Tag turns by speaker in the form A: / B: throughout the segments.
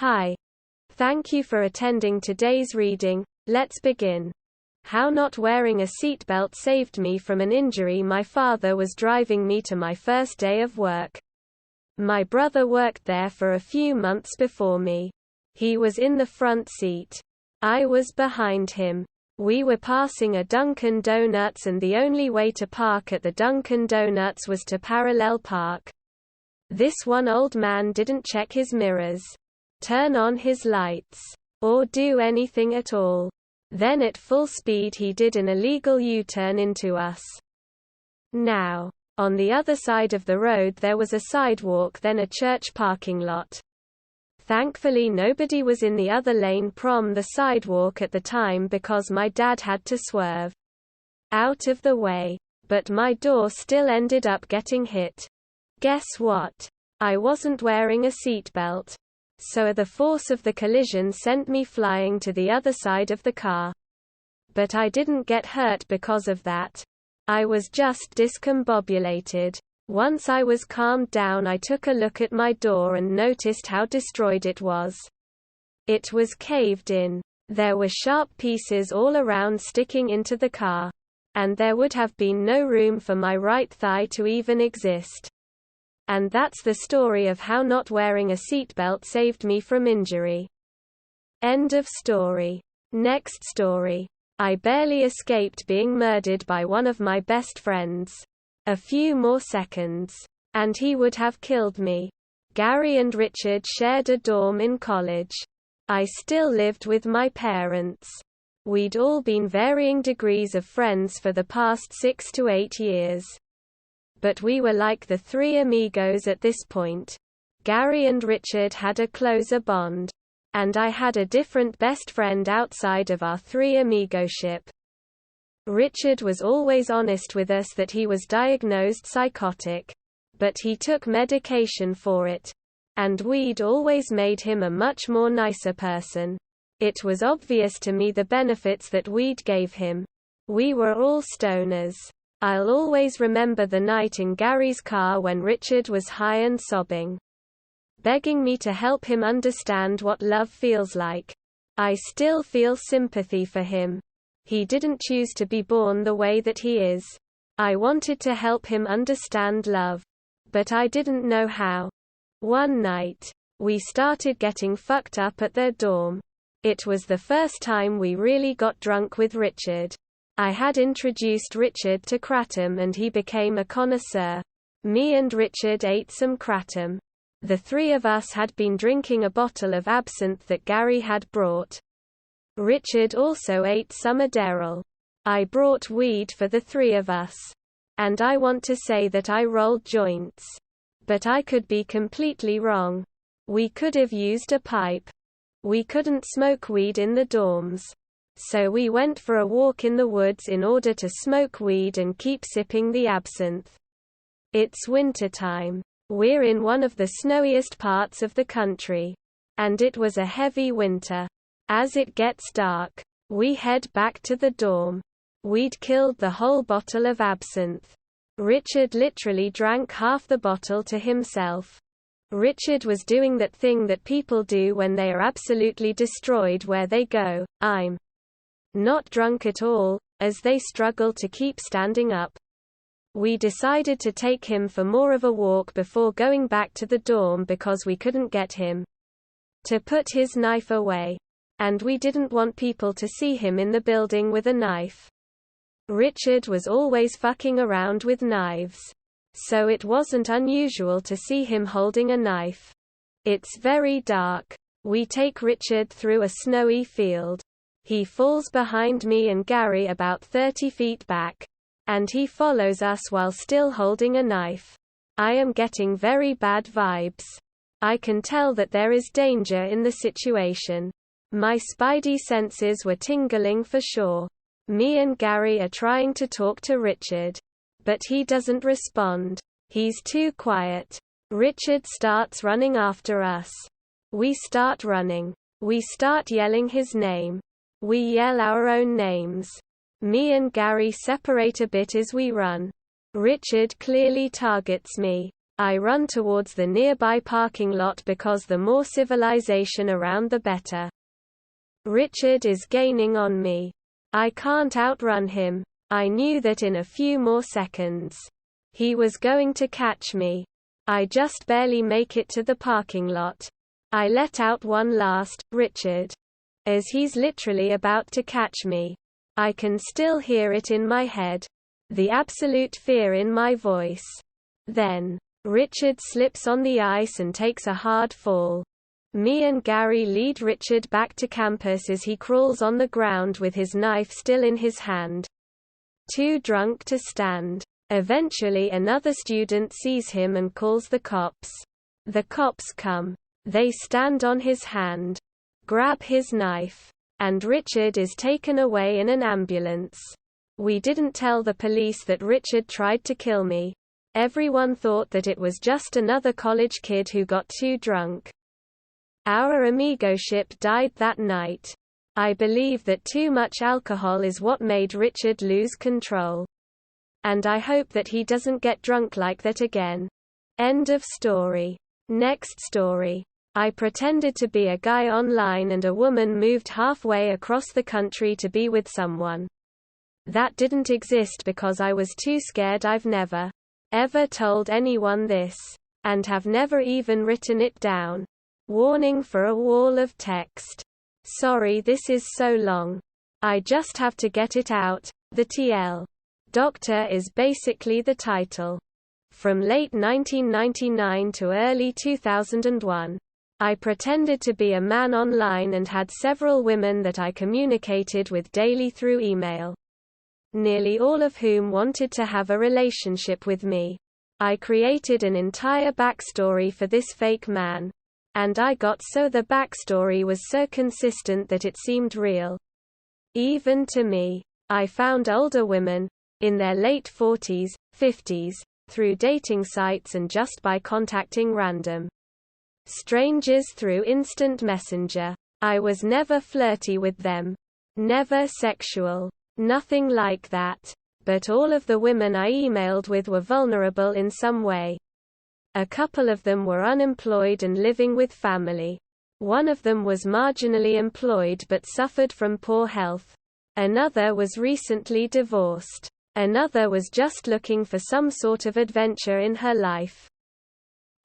A: Hi. Thank you for attending today's reading. Let's begin. How not wearing a seatbelt saved me from an injury. My father was driving me to my first day of work. My brother worked there for a few months before me. He was in the front seat. I was behind him. We were passing a Dunkin' Donuts, and the only way to park at the Dunkin' Donuts was to parallel park. This one old man didn't check his mirrors, turn on his lights, or do anything at all. Then at full speed he did an illegal U-turn into us. Now, on the other side of the road there was a sidewalk, then a church parking lot. Thankfully nobody was in the other lane from the sidewalk at the time because my dad had to swerve out of the way. But my door still ended up getting hit. Guess what? I wasn't wearing a seatbelt. So the force of the collision sent me flying to the other side of the car. But I didn't get hurt because of that. I was just discombobulated. Once I was calmed down, I took a look at my door and noticed how destroyed it was. It was caved in. There were sharp pieces all around sticking into the car. And there would have been no room for my right thigh to even exist. And that's the story of how not wearing a seatbelt saved me from injury. End of story. Next story. I barely escaped being murdered by one of my best friends. A few more seconds, and he would have killed me. Gary and Richard shared a dorm in college. I still lived with my parents. We'd all been varying degrees of friends for the past 6 to 8 years. But we were like the three amigos at this point. Gary and Richard had a closer bond. And I had a different best friend outside of our three amigoship. Richard was always honest with us that he was diagnosed psychotic. But he took medication for it. And we'd always made him a much more nicer person. It was obvious to me the benefits that weed gave him. We were all stoners. I'll always remember the night in Gary's car when Richard was high and sobbing, begging me to help him understand what love feels like. I still feel sympathy for him. He didn't choose to be born the way that he is. I wanted to help him understand love. But I didn't know how. One night, we started getting fucked up at their dorm. It was the first time we really got drunk with Richard. I had introduced Richard to kratom and he became a connoisseur. Me and Richard ate some kratom. The three of us had been drinking a bottle of absinthe that Gary had brought. Richard also ate some Adderall. I brought weed for the three of us. And I want to say that I rolled joints. But I could be completely wrong. We could have used a pipe. We couldn't smoke weed in the dorms. So we went for a walk in the woods in order to smoke weed and keep sipping the absinthe. It's wintertime. We're in one of the snowiest parts of the country. And it was a heavy winter. As it gets dark, we head back to the dorm. We'd killed the whole bottle of absinthe. Richard literally drank half the bottle to himself. Richard was doing that thing that people do when they are absolutely destroyed, where they go, "I'm not drunk at all," as they struggle to keep standing up. We decided to take him for more of a walk before going back to the dorm because we couldn't get him to put his knife away. And we didn't want people to see him in the building with a knife. Richard was always fucking around with knives. So it wasn't unusual to see him holding a knife. It's very dark. We take Richard through a snowy field. He falls behind me and Gary about 30 feet back. And he follows us while still holding a knife. I am getting very bad vibes. I can tell that there is danger in the situation. My spidey senses were tingling for sure. Me and Gary are trying to talk to Richard. But he doesn't respond. He's too quiet. Richard starts running after us. We start running. We start yelling his name. We yell our own names. Me and Gary separate a bit as we run. Richard clearly targets me. I run towards the nearby parking lot because the more civilization around the better. Richard is gaining on me. I can't outrun him. I knew that in a few more seconds, he was going to catch me. I just barely make it to the parking lot. I let out one last, "Richard," as he's literally about to catch me. I can still hear it in my head. The absolute fear in my voice. Then, Richard slips on the ice and takes a hard fall. Me and Gary lead Richard back to campus as he crawls on the ground with his knife still in his hand. Too drunk to stand. Eventually another student sees him and calls the cops. The cops come. They stand on his hand, grab his knife, and Richard is taken away in an ambulance. We didn't tell the police that Richard tried to kill me. Everyone thought that it was just another college kid who got too drunk. Our amigoship died that night. I believe that too much alcohol is what made Richard lose control. And I hope that he doesn't get drunk like that again. End of story. Next story. I pretended to be a guy online and a woman moved halfway across the country to be with someone. That didn't exist because I was too scared. I've never, ever told anyone this. And have never even written it down. Warning for a wall of text. Sorry this is so long. I just have to get it out. The TL. Doctor is basically the title. From late 1999 to early 2001. I pretended to be a man online and had several women that I communicated with daily through email. Nearly all of whom wanted to have a relationship with me. I created an entire backstory for this fake man. And I got so the backstory was so consistent that it seemed real. Even to me. I found older women, in their late 40s, 50s, through dating sites and just by contacting random strangers through instant messenger. I was never flirty with them. Never sexual. Nothing like that. But all of the women I emailed with were vulnerable in some way. A couple of them were unemployed and living with family. One of them was marginally employed but suffered from poor health. Another was recently divorced. Another was just looking for some sort of adventure in her life.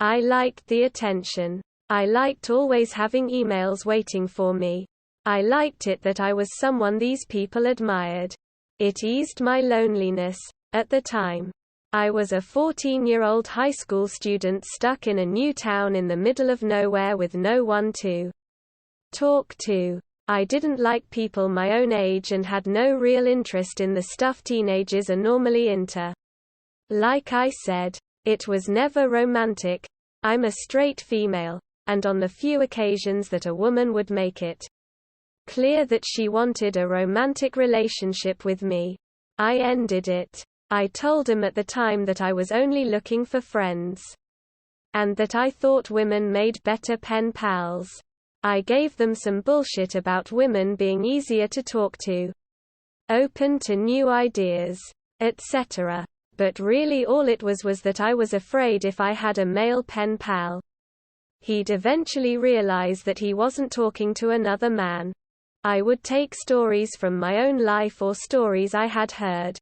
A: I liked the attention. I liked always having emails waiting for me. I liked it that I was someone these people admired. It eased my loneliness. At the time, I was a 14-year-old high school student stuck in a new town in the middle of nowhere with no one to talk to. I didn't like people my own age and had no real interest in the stuff teenagers are normally into. Like I said, it was never romantic. I'm a straight female, and on the few occasions that a woman would make it clear that she wanted a romantic relationship with me, I ended it. I told him at the time that I was only looking for friends. And that I thought women made better pen pals. I gave them some bullshit about women being easier to talk to, open to new ideas, etc. But really all it was that I was afraid if I had a male pen pal, he'd eventually realize that he wasn't talking to another man. I would take stories from my own life or stories I had heard,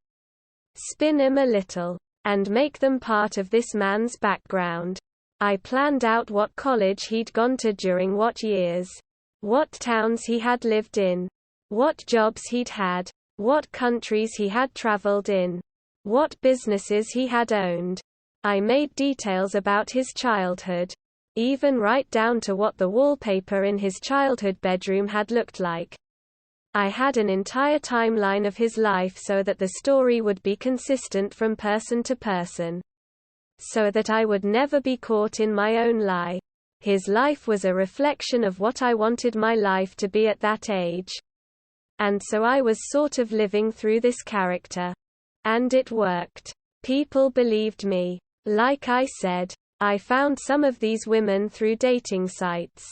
A: spin them a little, and make them part of this man's background. I planned out what college he'd gone to during what years, what towns he had lived in, what jobs he'd had, what countries he had traveled in, what businesses he had owned. I made details about his childhood, even right down to what the wallpaper in his childhood bedroom had looked like. I had an entire timeline of his life so that the story would be consistent from person to person. So that I would never be caught in my own lie. His life was a reflection of what I wanted my life to be at that age. And so I was sort of living through this character. And it worked. People believed me. Like I said, I found some of these women through dating sites.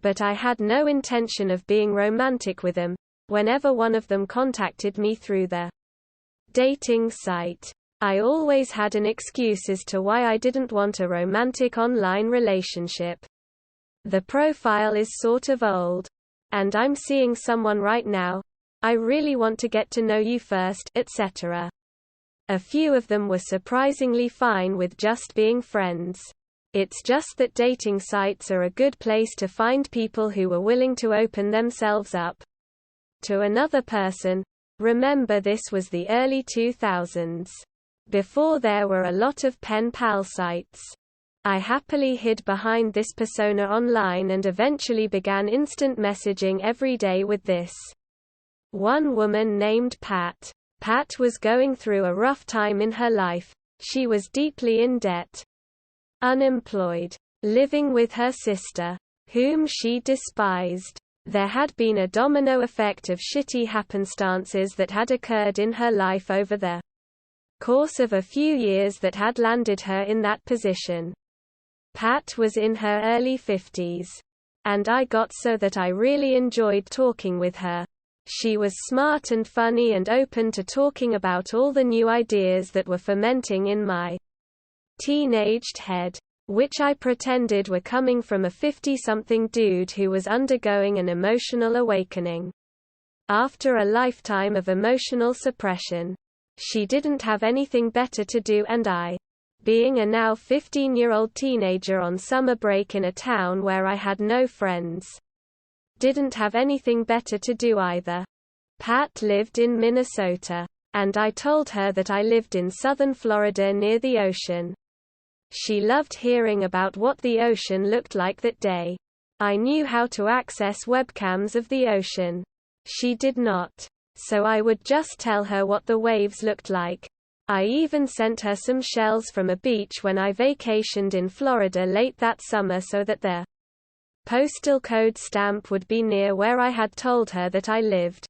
A: But I had no intention of being romantic with them. Whenever one of them contacted me through the dating site, I always had an excuse as to why I didn't want a romantic online relationship. The profile is sort of old. And I'm seeing someone right now. I really want to get to know you first, etc. A few of them were surprisingly fine with just being friends. It's just that dating sites are a good place to find people who were willing to open themselves up to another person. Remember, this was the early 2000s. Before there were a lot of pen pal sites. I happily hid behind this persona online and eventually began instant messaging every day with this one woman named Pat. Pat was going through a rough time in her life. She was deeply in debt, unemployed, living with her sister, whom she despised. There had been a domino effect of shitty happenstances that had occurred in her life over the course of a few years that had landed her in that position. Pat was in her early 50s. And I got so that I really enjoyed talking with her. She was smart and funny and open to talking about all the new ideas that were fermenting in my teenaged head, which I pretended were coming from a 50-something dude who was undergoing an emotional awakening. After a lifetime of emotional suppression, she didn't have anything better to do, and I, being a now 15-year-old teenager on summer break in a town where I had no friends, didn't have anything better to do either. Pat lived in Minnesota, and I told her that I lived in southern Florida near the ocean. She loved hearing about what the ocean looked like that day. I knew how to access webcams of the ocean. She did not. So I would just tell her what the waves looked like. I even sent her some shells from a beach when I vacationed in Florida late that summer so that the postal code stamp would be near where I had told her that I lived.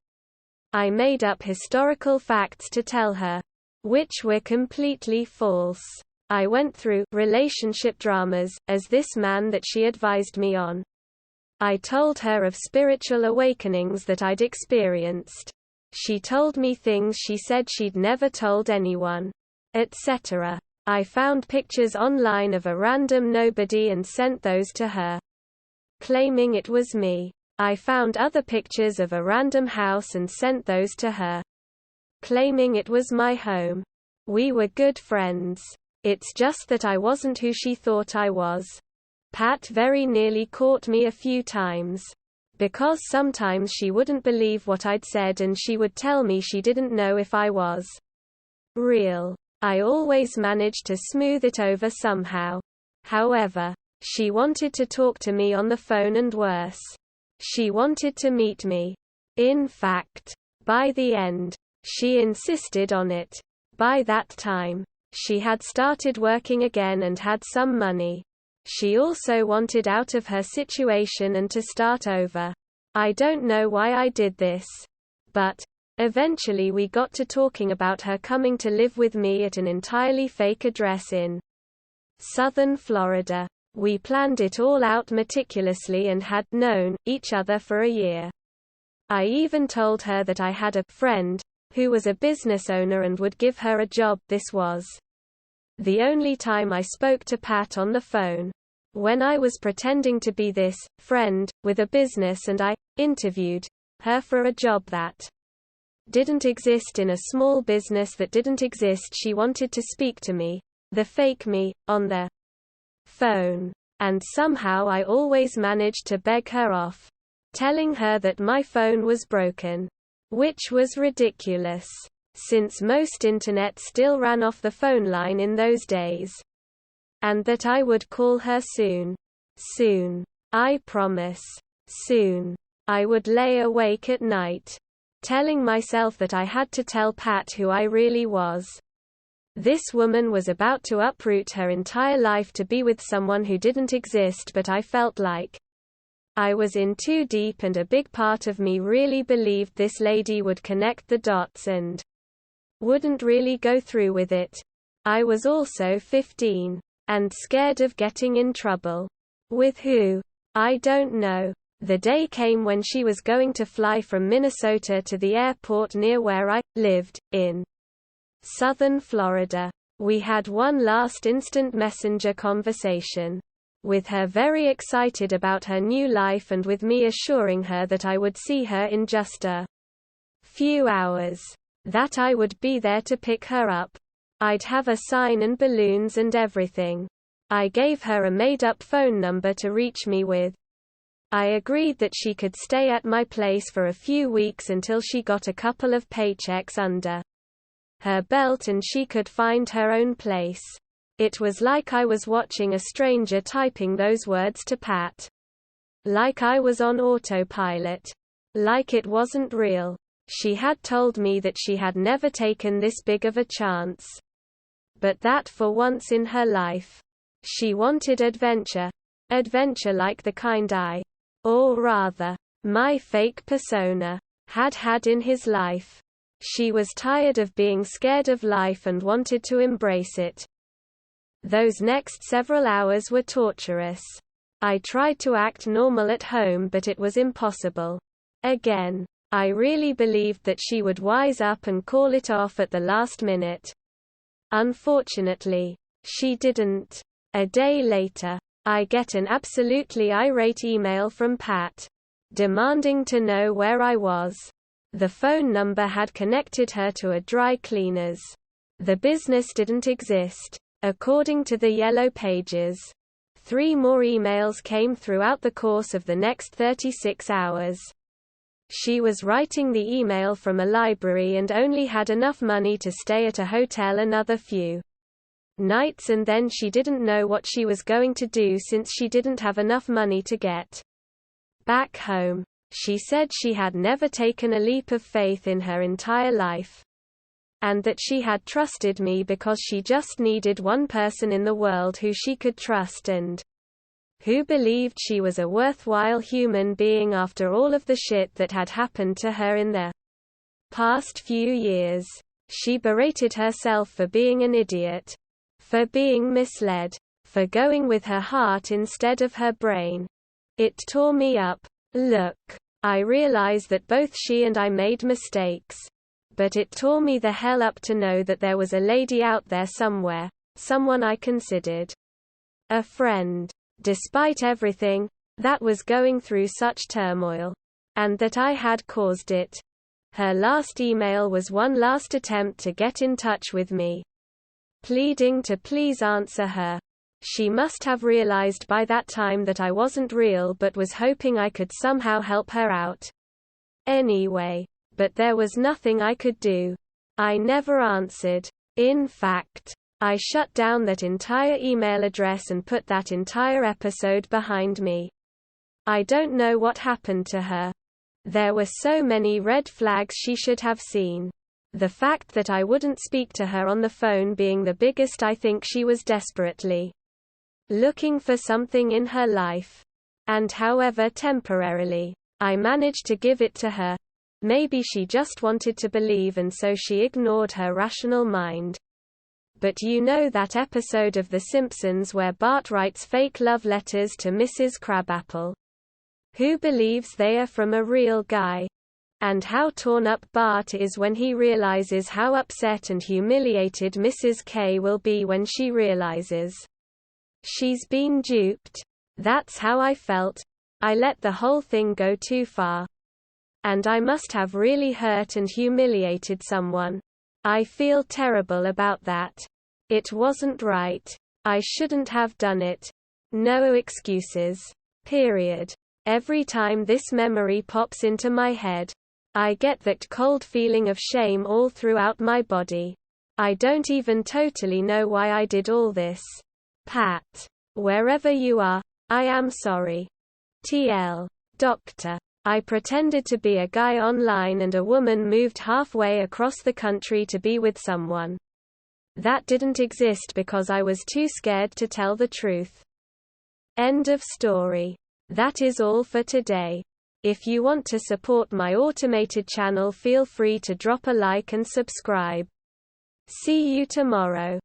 A: I made up historical facts to tell her, which were completely false. I went through relationship dramas as this man that she advised me on. I told her of spiritual awakenings that I'd experienced. She told me things she said she'd never told anyone, etc. I found pictures online of a random nobody and sent those to her, claiming it was me. I found other pictures of a random house and sent those to her, claiming it was my home. We were good friends. It's just that I wasn't who she thought I was. Pat very nearly caught me a few times. Because sometimes she wouldn't believe what I'd said and she would tell me she didn't know if I was real. I always managed to smooth it over somehow. However, she wanted to talk to me on the phone and worse. She wanted to meet me. In fact, by the end, she insisted on it. By that time, she had started working again and had some money. She also wanted out of her situation and to start over. I don't know why I did this. But eventually we got to talking about her coming to live with me at an entirely fake address in southern Florida. We planned it all out meticulously and had known each other for a year. I even told her that I had a friend who was a business owner and would give her a job. This was the only time I spoke to Pat on the phone. When I was pretending to be this friend with a business and I interviewed her for a job that didn't exist in a small business that didn't exist, she wanted to speak to me, the fake me, on the phone. And somehow I always managed to beg her off, telling her that my phone was broken, which was ridiculous, since most internet still ran off the phone line in those days. And that I would call her soon. Soon. I promise. Soon. I would lay awake at night, telling myself that I had to tell Pat who I really was. This woman was about to uproot her entire life to be with someone who didn't exist, but I felt like I was in too deep, and a big part of me really believed this lady would connect the dots and wouldn't really go through with it. I was also 15. And scared of getting in trouble. With who? I don't know. The day came when she was going to fly from Minnesota to the airport near where I lived, in Southern Florida. We had one last instant messenger conversation. With her very excited about her new life and with me assuring her that I would see her in just a few hours. That I would be there to pick her up. I'd have a sign and balloons and everything. I gave her a made-up phone number to reach me with. I agreed that she could stay at my place for a few weeks until she got a couple of paychecks under her belt and she could find her own place. It was like I was watching a stranger typing those words to Pat. Like I was on autopilot. Like it wasn't real. She had told me that she had never taken this big of a chance. But that for once in her life, she wanted adventure. Adventure like the kind I, or rather, my fake persona, had in his life. She was tired of being scared of life and wanted to embrace it. Those next several hours were torturous. I tried to act normal at home but it was impossible. Again, I really believed that she would wise up and call it off at the last minute. Unfortunately, she didn't. A day later, I get an absolutely irate email from Pat, demanding to know where I was. The phone number had connected her to a dry cleaners. The business didn't exist, according to the Yellow Pages. 3 more emails came throughout the course of the next 36 hours. She was writing the email from a library and only had enough money to stay at a hotel another few nights, and then she didn't know what she was going to do since she didn't have enough money to get back home. She said she had never taken a leap of faith in her entire life. And that she had trusted me because she just needed one person in the world who she could trust and who believed she was a worthwhile human being after all of the shit that had happened to her in the past few years. She berated herself for being an idiot, for being misled, for going with her heart instead of her brain. It tore me up. Look, I realize that both she and I made mistakes. But it tore me the hell up to know that there was a lady out there somewhere, someone I considered a friend, despite everything, that was going through such turmoil. And that I had caused it. Her last email was one last attempt to get in touch with me, pleading to please answer her. She must have realized by that time that I wasn't real but was hoping I could somehow help her out. Anyway, but there was nothing I could do. I never answered. In fact, I shut down that entire email address and put that entire episode behind me. I don't know what happened to her. There were so many red flags she should have seen. The fact that I wouldn't speak to her on the phone being the biggest. I think she was desperately looking for something in her life. And however temporarily, I managed to give it to her. Maybe she just wanted to believe and so she ignored her rational mind. But you know that episode of The Simpsons where Bart writes fake love letters to Mrs. Crabapple, who believes they are from a real guy? And how torn up Bart is when he realizes how upset and humiliated Mrs. K will be when she realizes she's been duped. That's how I felt. I let the whole thing go too far. And I must have really hurt and humiliated someone. I feel terrible about that. It wasn't right. I shouldn't have done it. No excuses. Period. Every time this memory pops into my head, I get that cold feeling of shame all throughout my body. I don't even totally know why I did all this. Pat, wherever you are, I am sorry. TL. Doctor. I pretended to be a guy online and a woman moved halfway across the country to be with someone. That didn't exist because I was too scared to tell the truth. End of story. That is all for today. If you want to support my automated channel, feel free to drop a like and subscribe. See you tomorrow.